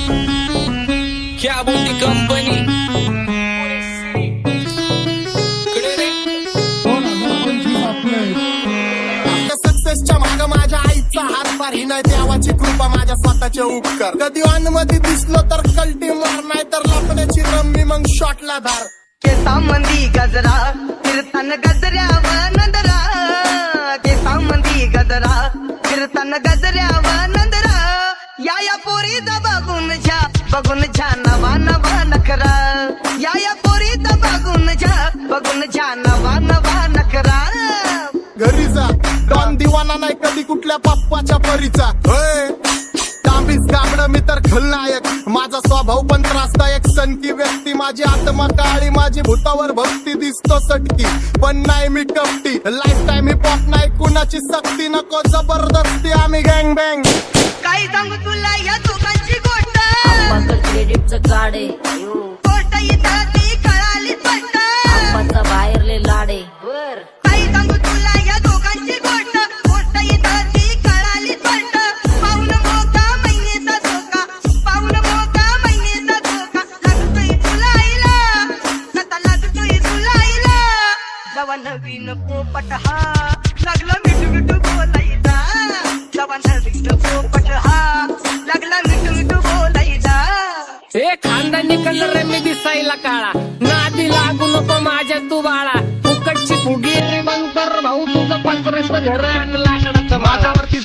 क्या बोलती कंपनी सक्सेसच्या माग माझ्या आईचा हातभार ही नाही देवाची कृपा माझ्या स्वतःचे उपकार कधी मध्ये दिसलो तर कल्टी मार नाही तर लपण्याची रम्मी मग शॉटला धार केसांमंदी गजरा फिरताना गजऱ्यावर नंदरा केसांमंदी गजरा फिरताना गजऱ्यावर नंदरा या पोरीचा बघून झा नवा नवा नखरा या पोरीचा बघून झा नवा नवा नखरा घरी जा डॉन दिवाना नाही कधी कुठल्या पप्पाच्या परीचा तांबीस गाबड मी तर खलनायक माझा स्वभाव पण त्रासदायक सनकी व्यक्ती माझी आत्मा काळी माझी भूतावर भक्ती दिसतो सटकी पण नाही मी कपटी लाईफ टाइम हिप हॉप नाही कुणाची सक्ती नको जबरदस्ती आम्ही गँग बँग काही सांगू तुला या दोघांची गोष्ट क्रेडिटचं कार्ड आहे गोष्ट इथं ती कळाली स्पष्ट आप्पाचा बाहेरले लाडे काही सांगू तुला या दोघांची गोष्ट गोष्ट इथं ती कळाली स्पष्ट पाऊन मोका महिनेचा धोका पाऊन मोका महिनेचा धोका लागतोय तुला आईला आता लागतोय तुला आईला जवा नवीन पोपट हा लागला मिठू मिठू बोलायचा जवा नवीन पोपट हा लागला मिठू मिठू बोलायचा ए खानदानी कलर रे मी दिसायला काळा नादी लागू नको माझ्या तू बाळा फुकटची फुगी रे बंकर भाऊ तुझं पंधरस घर आणि लाकडाचं माझ्यावरती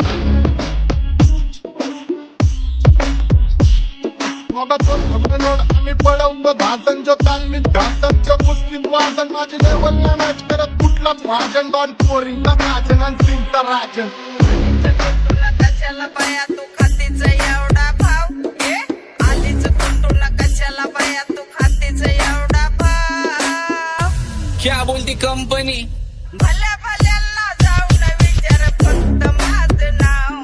आम्ही पळवलं धातनच्या तालमीत घातनच्या कुस्तीत वादन माझे लेवल ना मॅच करत कुठलाच भाजन डॉन पोरींचा राजन आणि सिंगचा राजन तुला कशाला बाया तू खातीच एवढा भाव आलीच तुला कशाला बाया तू खातीच एवढा भाव क्या बोलती कंपनी भल्या भल्यांना जाऊन विचार फक्त माझं नाव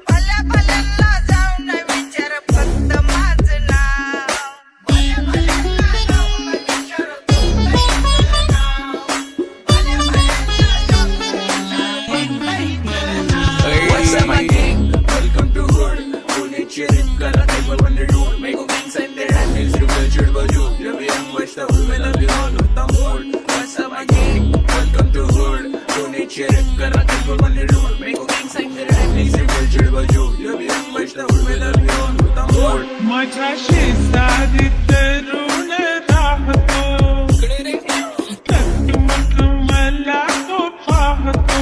भल्या भल्यांना जाऊन विचार फक्त माझं नाव भल्या भल्यांना जाऊन विचार फक्त माझं नाव भल्या भल्यांना जाऊन विचार What's up, my gang? Welcome to Hood. Pune cheering, kara table when they do. Make a gang sign their hand, is real chill baju. Love young West of women, love you all with the mood. What's up, my gang? Welcome to Hood. Pune cheering, kara table when they do. Make a gang sign their hand, is real chill baju. Love young West of women, love you all with the mood. माझ्या शेजारीत तरुण राहतो मग मला तो पाहतो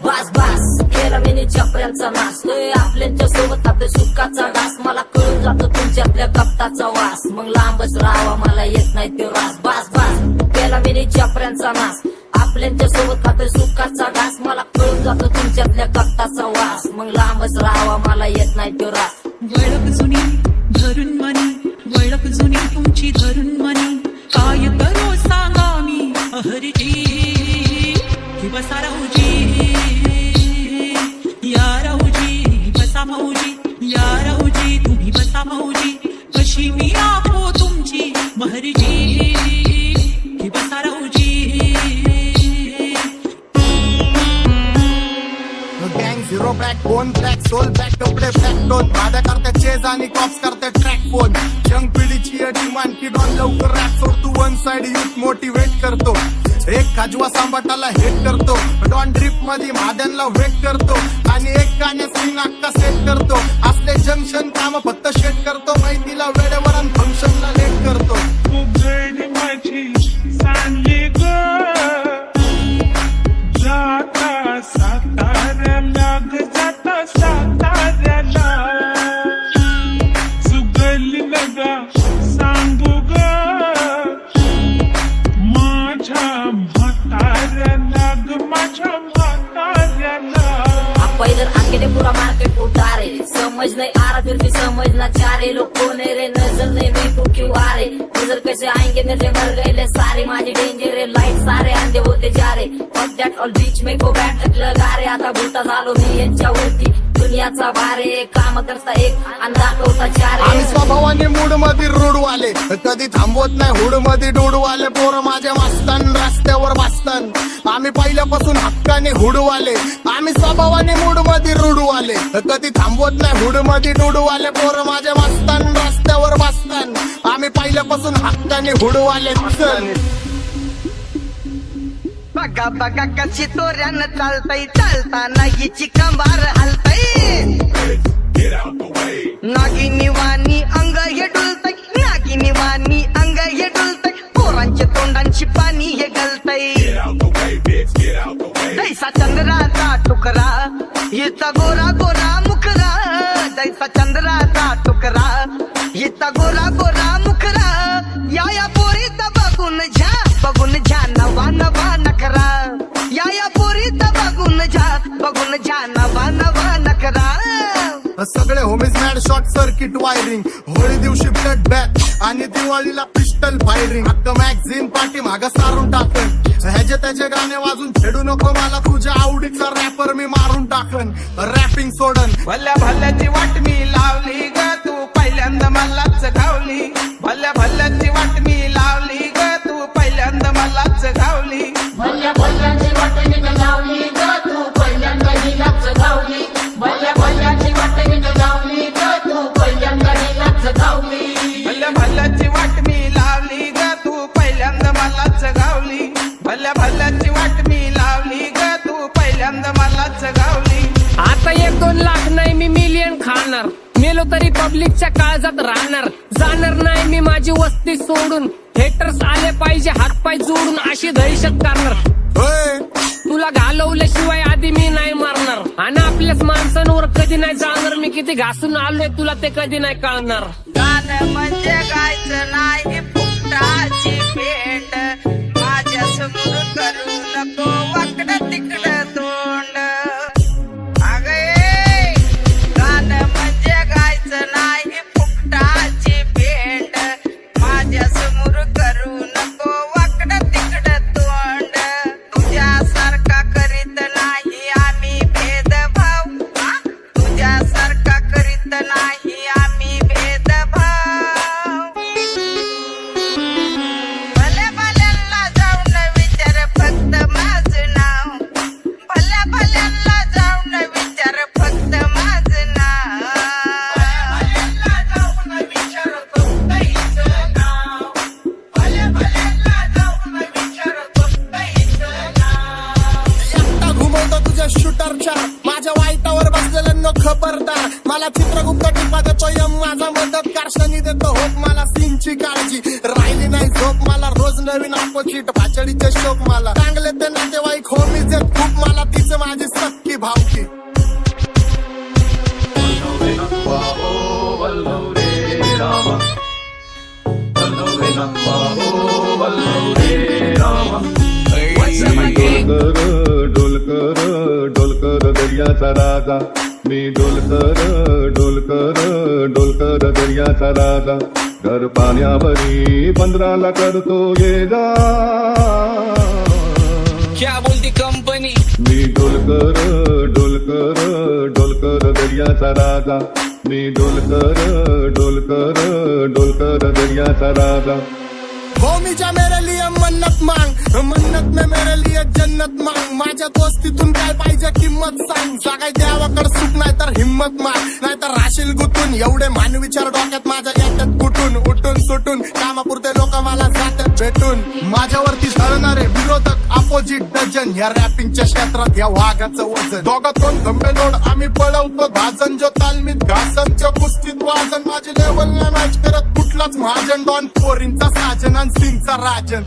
बस बस केला मी चपऱ्यांचा नाश आपल्यांच्या सोबत आपल्या सुखाचा घास मला कळून जातो तुमच्यातल्या कपटाचा वास मग लांबच राहावा मला येत नाही तो रास बस बस केला मी चपऱ्यांचा नाश आपल्यांच्या सोबत आपल्या सुखाचा घास मला कळून जातो तुमच्यातल्या कपटाचा वास मग लांबच राहावा मला येत नाही तो रास वळख जुनी धरून मनी वळख जुनी तुमची धरून मनी काय करो सांगा मी अहरजी कि बसा राहूजी या राहूजी बसा भाऊजी या राहूजी तुम्ही बसा भाऊजी कशी मी आपो तुमची महरजी कि बसा राहूजी गँग zero black bone black soul black कपडे ब्लॅक टोन भाड्या करते चेज आणि कॉप्स करते ट्रॅक फोन यंग पिढीची अडीमान की डॉन लवकर रॅप सोड तू वन साइड युथ मोटिवेट करतो एक खाजवा सांबाटाला हेट करतो डॉन ड्रिप मध्ये महाद्यांना वेट करतो आणि एक गाण्यात सिंग अक्का सेट करतो असले जंक्शन काम फक्त शेट करतो माहितीला वेळेवर आणि फंक्शनला लेट करतो उघड माझी सांगली ग जाता साताऱ्याला ग जाता साताऱ्याला सुगली नगा सांगू ग माझ्या म्हाताऱ्याला ग माझ्या म्हाताऱ्याला पहिलं आखेडे पुरा मार्केट उतारे समझ नहीं आ रहा फिर भी समझना चाह रहे लोग कौन है रे नजर नहीं मेरे को क्यों आ रहे नजर कैसे आएंगे नजर मर गए ले सारे माझे डेंजर है लाइट सारे अंधे होते जा रहे फक दैट ऑल बीच में को बैठक लगा रहे आता भूता झालो मी यांच्यावरती दुनियाचा भारे काम करता एक आणि दाखवता चार आम्ही स्वभावाने मूड मध्ये रूडवाले कधी थांबवत नाही हुड मध्ये डोडवाले पोरं माझ्या मस्तान रस्त्यावर बसतान आम्ही पहिल्यापासून हक्काने हुडवाले आम्ही स्वभावाने मूड मध्ये रूडवाले कधी थांबवत नाही हुड मध्ये डोडवाले पोरं माझ्या मस्तान रस्त्यावर बसतान आम्ही पहिल्यापासून हक्काने हुडवाले चल बघा बघा कशी तोऱ्यानं चालतय चालताना हिची कंबार हलतय नागिनी वाणी अंग हे डुलतय नागिनी वाणी अंग हे डुलतय पोरांच्या तोंडांची पाणी हे गलतय जैसा चंद्राचा टुकरा हिचा गोरा गोरा मुखरा जैसा चंद्राचा टुकरा हिचा गोरा गोरा मुखरा या पोरीचा बघून झा नवा नवा नखरा या पोरीचा बघून झा नवा नवा नखरा सगळे homies mad short circuit wiring Holi दिवशी ब्लड बॅग आणि दिवाळीला पिस्टल फायरिंग हक्क मॅगझिन पाठी मागं सारून टाकन ह्याचे त्याचे गाणे वाजून छेडू नको मला तुझ्या आवडीचा रॅपर मी मारून टाकन रॅपिंग सोडन भल्या भल्याची वाट मी लावली ग तू पहिल्यांदा मलाच गावली भल्या भल्याची वाट मी लावली ग तू पहिल्यांदा मलाच गावली भल्या भल्याची वाट मी लावली ग तू पहिल्यांदा हिलाच गावली भल्या भल्याची वाट मी लावली ग तू पहिल्यांदा हिलाच गावली भल्या भल्याची वाट मी लावली ग तू पहिल्यांदा मलाच गावली भल्या भल्याची वाट मी लावली ग तू पहिल्यांदा मलाच गावली आता 1-2 लाख नाही मी मिलियन खाणार मेलो तरी पब्लिकच्या काळजात राहणार जाणार नाही मी माझी वस्ती सोडून हेटर्स आले पाहिजे हातपाय जोडून अशी दहशत करणार होय तुला घालवल्याशिवाय आधी मी नाही मारणार आणि आपल्याच माणसांवर कधी नाही जाणार मी किती घासून आलोय तुला ते कधी नाही कळणार गाणं म्हणजे गायचं नाही फुकटाची भेट माझ्या समोर करू नको वाकडं तिकडं तोंड अगे गाणं म्हणजे गायचं नाही फुकटाची भेट माझ्या समोर करू नको वाकडं तिकडं तोंड तुझ्यासारखा करीत नाही आम्ही भेदभाव तुझ्यासारखा करीत नाही आम्ही भेदभाव भल्या भल्यांना जाऊन विचार फक्त माझं नाव भल्या भल्यांना जाऊन विचार फक्त माझं नाव एकटा घुमवतो तुझ्या शूटरच्या माझ्या वाईटावर बसलेल्यांनो खबरदार मला चित्रगुप्त टिपा देतो यम माझा मदत कारशनी देतो होप मला सीनची काळजी राहिली नाही झोप मला रोज नवीन अपोजिट भाचडीचे शोक मला चांगले ते नातेवाईक होमीज आहेत खूप मला तिचं माझी सक्की भावकी डोलकर दर्याचा राजा मी डोलकर दर्याचा राजा घर पाण्यावरी बंदराला करतो ये जा क्या बोलती कंपनी मी डोलकर दर्याचा राजा मी डोलकर दर्याचा राजा होमीच्या मेरे लिए मन्नत में मेरे लिए जन्नत मांग माझ्या दोस्तीतून काय पाहिजे किंमत सांग जागाय देवाकडे सुख नाही तर हिम्मत माग नाही तर राशील गुतून एवढे मानविचार डोक्यात माझ्या येतात कुठून उठून सुटून कामापुरते लोक मला जातात भेटून माझ्यावरती ठरणारे विरोधक अपोजिट डझन या रॅपिंगच्या क्षेत्रात या वाघाचं वजन दोघातून गंभे लोड आम्ही पळवतो भाजन जो तालमीत घासनच्या कुस्तीत वाजन माझी लेवल नाही मॅच करत कुठलाच महाजन डॉन पोरींचा साजन आणि सिंगचा राजन